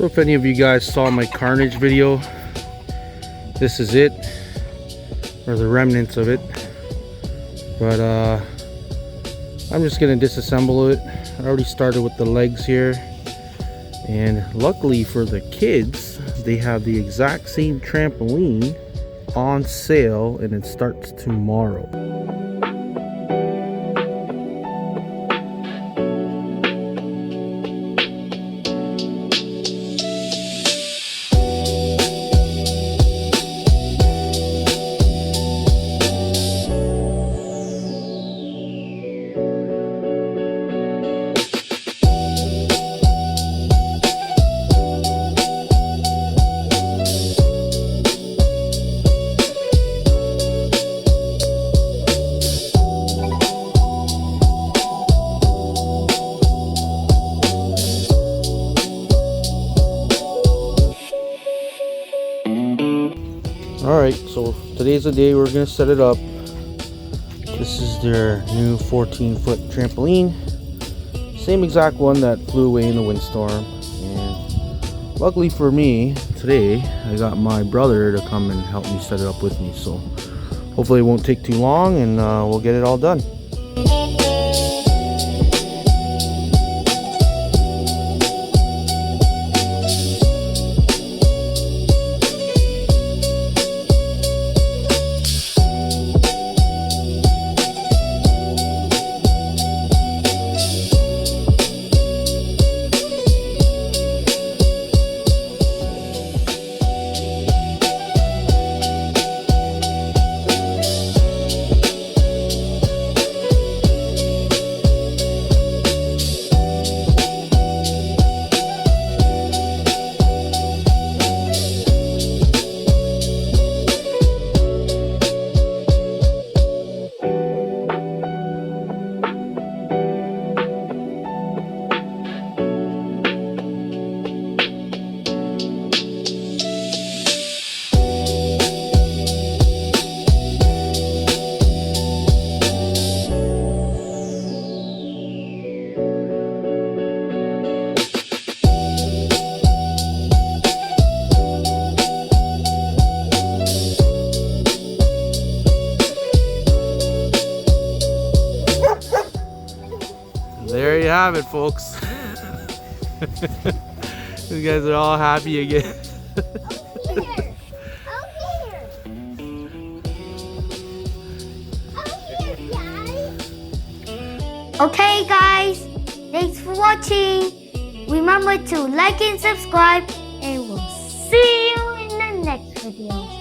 So if any of you guys saw my carnage video, this is it, or the remnants of it. But I'm just gonna disassemble it. I already started with the legs here, and luckily for the kids, they have the exact same trampoline on sale, and it starts tomorrow. Alright, so today's the day we're going to set it up. This is their new 14-foot trampoline. Same exact one that flew away in the windstorm. And luckily for me, today I got my brother to come and help me set it up with me. So hopefully it won't take too long, and we'll get it all done. There you have it, folks. You guys are all happy again. Okay guys, thanks for watching. Remember to like and subscribe, and we'll see you in the next video.